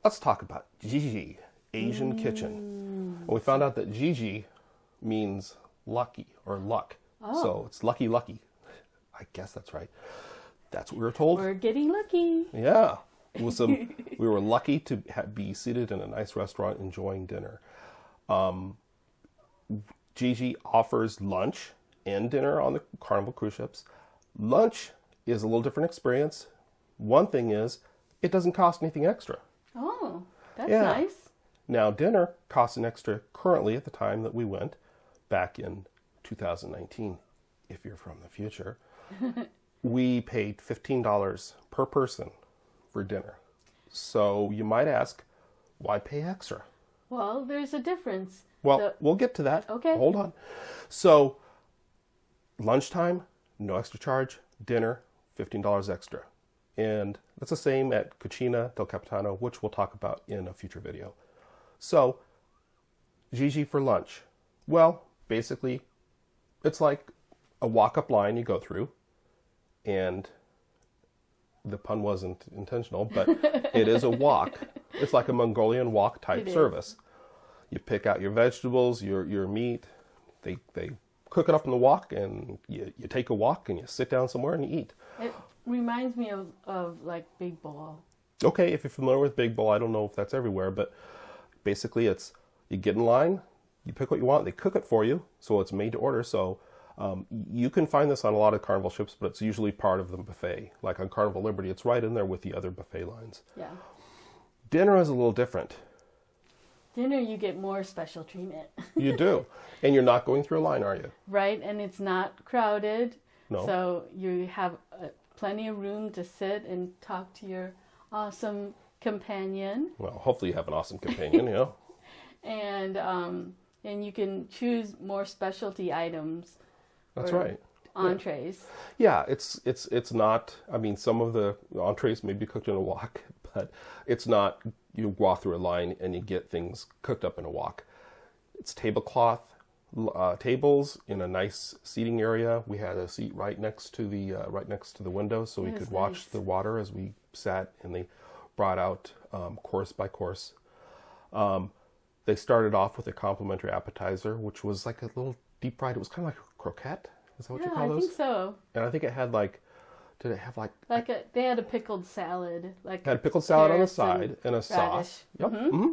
let's talk about JiJi Asian Kitchen. And we found out that JiJi means lucky or luck. Oh. So it's lucky, lucky. I guess that's right. That's what we were told. We're getting lucky. Yeah. It was we were lucky to be seated in a nice restaurant enjoying dinner. JiJi offers lunch and dinner on the Carnival cruise ships. Lunch is a little different experience. One thing is, it doesn't cost anything extra. Oh, that's nice. Now, dinner costs an extra currently at the time that we went, back in 2019, if you're from the future. We paid $15 per person for dinner. So you might ask, why pay extra? Well, there's a difference. Well, we'll get to that. Okay. Hold on. So, lunchtime, no extra charge. Dinner, $15 extra. And that's the same at Cucina del Capitano, which we'll talk about in a future video. So, JiJi for lunch. Well, basically, it's like a walk-up line you go through. And the pun wasn't intentional, but it is a walk. It's like a Mongolian walk type service. You pick out your vegetables, your meat. They cook it up in the wok, and you take a walk and you sit down somewhere and you eat. It reminds me of like Big Bowl. Okay, if you're familiar with Big Bowl, I don't know if that's everywhere, but basically it's you get in line, you pick what you want, they cook it for you, so it's made to order. So you can find this on a lot of Carnival ships, but it's usually part of the buffet. Like on Carnival Liberty, it's right in there with the other buffet lines. Yeah. Dinner is a little different. Dinner, you get more special treatment. You do. And you're not going through a line, are you? Right, and it's not crowded. No. So you have plenty of room to sit and talk to your awesome companion. Well, hopefully you have an awesome companion, you know. And you can choose more specialty items. That's right. Entrees. Yeah, it's not, I mean, some of the entrees may be cooked in a wok, but it's not, you walk through a line and you get things cooked up in a wok. It's tablecloth, tables in a nice seating area. We had a seat right next to the window, so we could watch the water as we sat, and they brought out course by course. They started off with a complimentary appetizer, which was like a little deep fried, it was kind of like a croquette. Is that what you call those? I think so. And I think it had like, did it have like... They had a pickled salad. Had a pickled salad on the side and a sauce. Yep. Mm-hmm.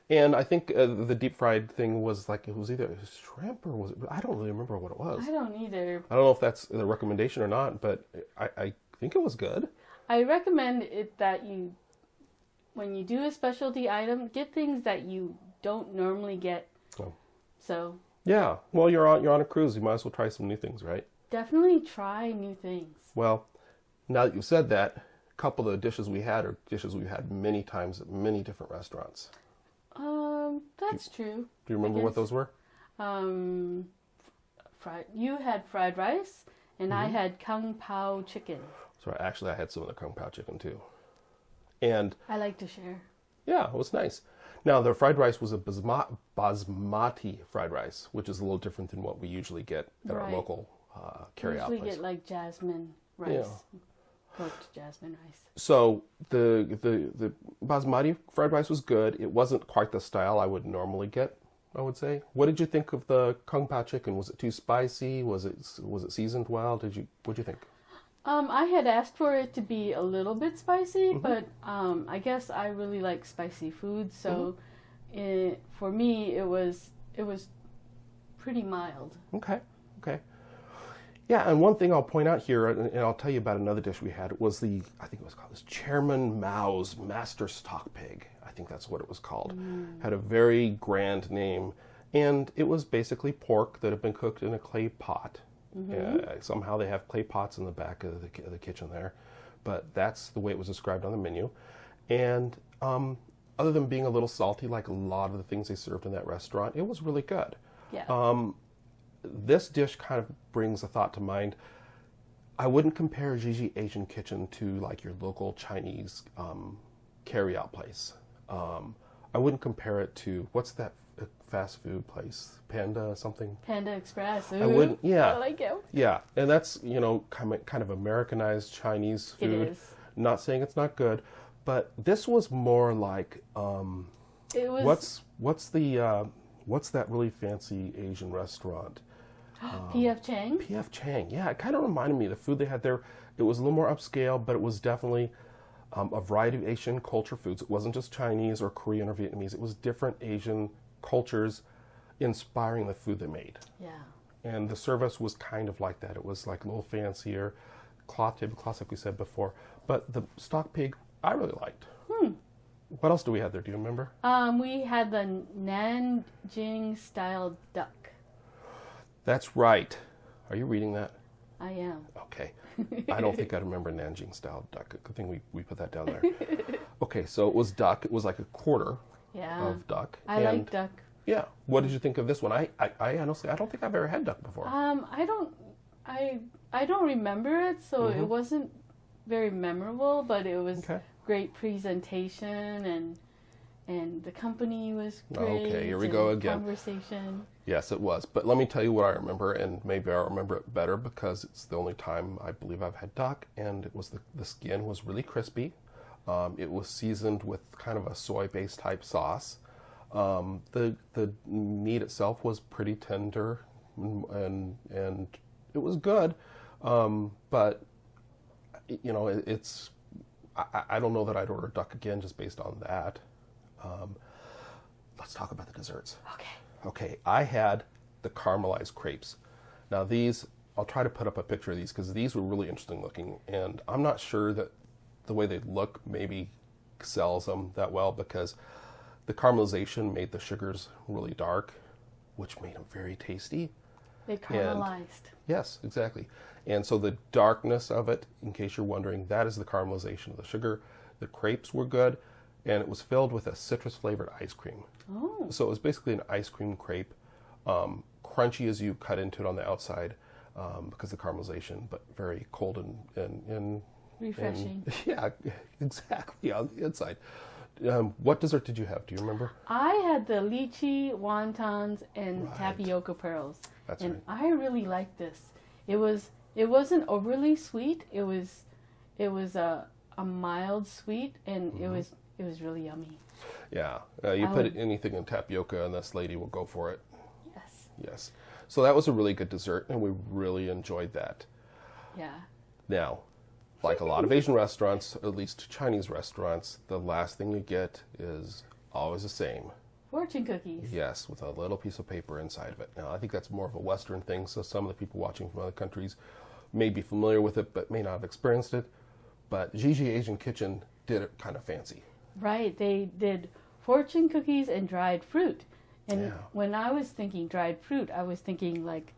And I think the deep fried thing was like, it was either shrimp or was it, I don't really remember what it was. I don't either. I don't know if that's the recommendation or not, but I think it was good. I recommend it that you, when you do a specialty item, get things that you don't normally get. Oh. So... Yeah, well, you're on a cruise. You might as well try some new things, right? Definitely try new things. Well, now that you've said that, a couple of the dishes we had are dishes we've had many times at many different restaurants. That's true. Do you remember what those were? You had fried rice, and I had kung pao chicken. So actually, I had some of the kung pao chicken too. And I like to share. Yeah, it was nice. Now, the fried rice was a basmati fried rice, which is a little different than what we usually get at our local carry-out place. We usually get like jasmine rice, cooked jasmine rice. So the basmati fried rice was good. It wasn't quite the style I would normally get, I would say. What did you think of the kung pao chicken? Was it too spicy? Was it seasoned well? What'd you think? I had asked for it to be a little bit spicy, but I guess I really like spicy food, so for me it was pretty mild. Okay. Yeah, and one thing I'll point out here, and I'll tell you about another dish we had, was I think it was called this Chairman Mao's Master Stock Pig. I think that's what it was called. Had a very grand name, and it was basically pork that had been cooked in a clay pot. Somehow they have clay pots in the back of the kitchen there, but that's the way it was described on the menu. And other than being a little salty, like a lot of the things they served in that restaurant, it was really good. Yeah. This dish kind of brings a thought to mind. I wouldn't compare JiJi Asian Kitchen to like your local Chinese carry-out place. I wouldn't compare it to, what's that fast food place? Panda something? Panda Express. Ooh, I wouldn't, yeah. I like it. Yeah, and that's, kind of Americanized Chinese food. It is. Not saying it's not good, But this was more like, It was what's that really fancy Asian restaurant? P.F. Chang. P.F. Chang. Yeah, it kind of reminded me of the food they had there. It was a little more upscale, but it was definitely a variety of Asian culture foods. It wasn't just Chinese or Korean or Vietnamese. It was different Asian cultures inspiring the food they made. Yeah. And the service was kind of like that. It was like a little fancier, cloth tablecloths, like we said before. But the stock pig, I really liked. What else do we have there? Do you remember? We had the Nanjing style duck. That's right. Are you reading that? I am. Okay. I don't think I remember Nanjing style duck. Good thing we put that down there. Okay, so it was duck. It was like a quarter of duck. I like duck. Yeah. What did you think of this one? I honestly, I don't think I've ever had duck before. I don't remember it, so it wasn't very memorable, but it was great presentation and the company was great. Okay, here we go again. Conversation. Yes, it was. But let me tell you what I remember, and maybe I'll remember it better because it's the only time I believe I've had duck, and it was the skin was really crispy. It was seasoned with kind of a soy-based type sauce. The meat itself was pretty tender, and it was good. But you know, it's I don't know that I'd order duck again just based on that. Let's talk about the desserts. Okay, I had the caramelized crepes. Now these, I'll try to put up a picture of these because these were really interesting looking, and I'm not sure that the way they look maybe sells them that well because the caramelization made the sugars really dark, which made them very tasty. They caramelized. Yes, exactly. And so the darkness of it, in case you're wondering, that is the caramelization of the sugar. The crepes were good, and it was filled with a citrus-flavored ice cream. Oh. So it was basically an ice cream crepe, crunchy as you cut into it on the outside because of the caramelization, but very cold and refreshing. Yeah, exactly, on the inside. What dessert did you have? Do you remember? I had the lychee, wontons, and tapioca pearls. That's and right. I really liked this. It wasn't overly sweet. It was a mild sweet, and it was really yummy. Yeah, you put anything in tapioca, and this lady will go for it. Yes. Yes. So that was a really good dessert, and we really enjoyed that. Yeah. Now, like a lot of Asian restaurants, at least Chinese restaurants, the last thing you get is always the same. Fortune cookies. Yes, with a little piece of paper inside of it. Now, I think that's more of a Western thing, so some of the people watching from other countries may be familiar with it, but may not have experienced it. But JiJi Asian Kitchen did it kind of fancy. Right, they did fortune cookies and dried fruit. And when I was thinking dried fruit, I was thinking like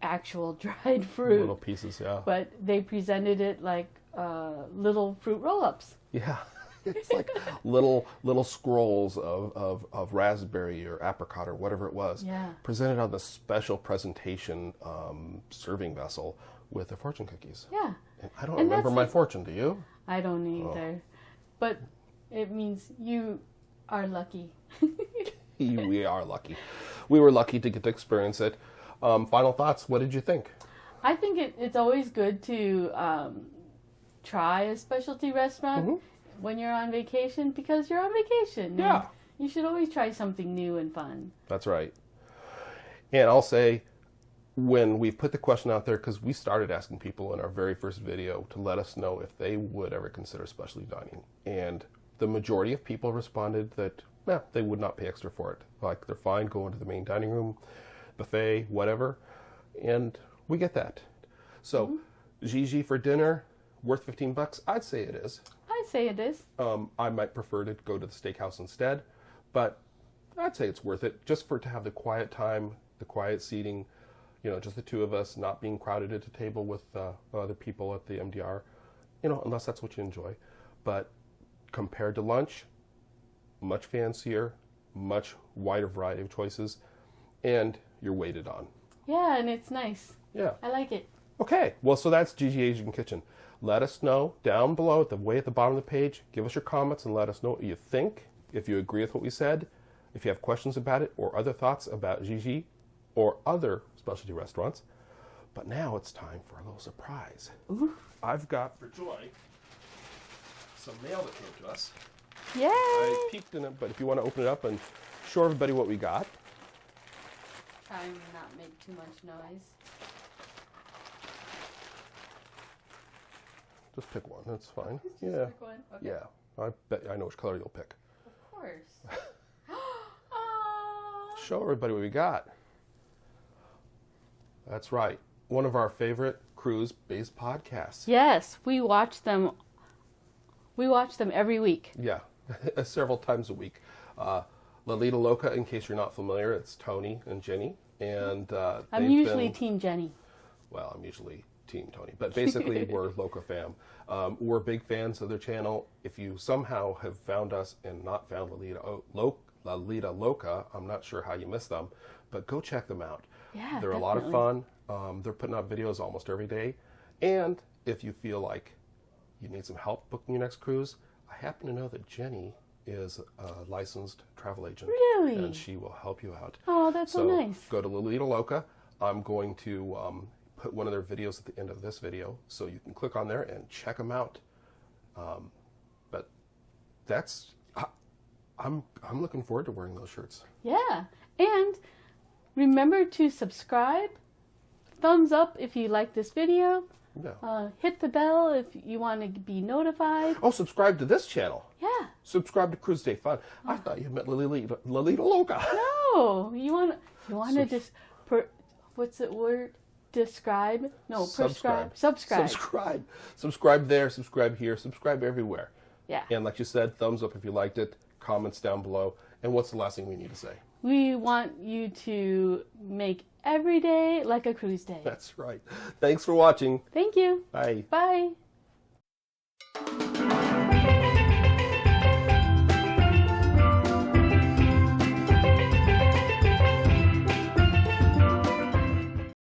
actual dried fruit. Little pieces, yeah. But they presented it like little fruit roll-ups. Yeah, it's like little scrolls of raspberry or apricot or whatever it was. Yeah. Presented on the special presentation serving vessel with the fortune cookies. Yeah. And I don't remember my fortune, do you? I don't either. But it means you are lucky. We are lucky. We were lucky to get to experience it. Final thoughts, what did you think? I think it's always good to try a specialty restaurant when you're on vacation because you're on vacation. Yeah. You should always try something new and fun. That's right. And I'll say, when we've put the question out there, because we started asking people in our very first video to let us know if they would ever consider specialty dining. And the majority of people responded that, they would not pay extra for it. Like, they're fine going to the main dining room, buffet, whatever. And we get that. So, JiJi for dinner, worth $15? I'd say it is. I'd say it is. I might prefer to go to the steakhouse instead, but I'd say it's worth it just to have the quiet time, the quiet seating, just the two of us, not being crowded at a table with other people at the MDR, unless that's what you enjoy. But compared to lunch, much fancier, much wider variety of choices, and you're waited on. Yeah, and it's nice. Yeah. I like it. Okay, well, so that's JiJi Asian Kitchen. Let us know down below at the bottom of the page. Give us your comments and let us know what you think, if you agree with what we said, if you have questions about it or other thoughts about JiJi or other specialty restaurants. But now it's time for a little surprise. Ooh. I've got for Joy some mail that came to us. Yay! I peeked in it, but if you want to open it up and show everybody what we got. Try and not make too much noise. Just pick one. That's fine. Just Yeah. pick one? Okay. Yeah. I bet I know which color you'll pick. Of course. Aww. Show everybody what we got. That's right. One of our favorite cruise-based podcasts. Yes, we watch them. We watch them every week. Yeah, several times a week. Lolita Loca, in case you're not familiar, it's Tony and Jenny. And I'm usually Team Jenny. Well, I'm usually Team Tony. But basically, we're Loca fam. We're big fans of their channel. If you somehow have found us and not found Lolita Loca, I'm not sure how you missed them. But go check them out. Yeah, they're a lot of fun. They're putting out videos almost every day. And if you feel like you need some help booking your next cruise, I happen to know that Jenny is a licensed travel agent. Really? And she will help you out. Oh, that's so nice. Go to Lolita Loca. I'm going to put one of their videos at the end of this video, so you can click on there and check them out. But that's, I'm looking forward to wearing those shirts. Yeah, and remember to subscribe, thumbs up if you like this video, Yeah. hit the bell if you want to be notified. Oh, subscribe to this channel. Yeah. Subscribe to Cruise Day Fun. I thought you meant Lolita Loca. No, you want to just what's the word? Describe? No, prescribe. Subscribe. Subscribe there, subscribe here, subscribe everywhere. Yeah. And like you said, thumbs up if you liked it, comments down below. And what's the last thing we need to say? We want you to make every day like a cruise day. That's right. Thanks for watching. Thank you. Bye. Bye.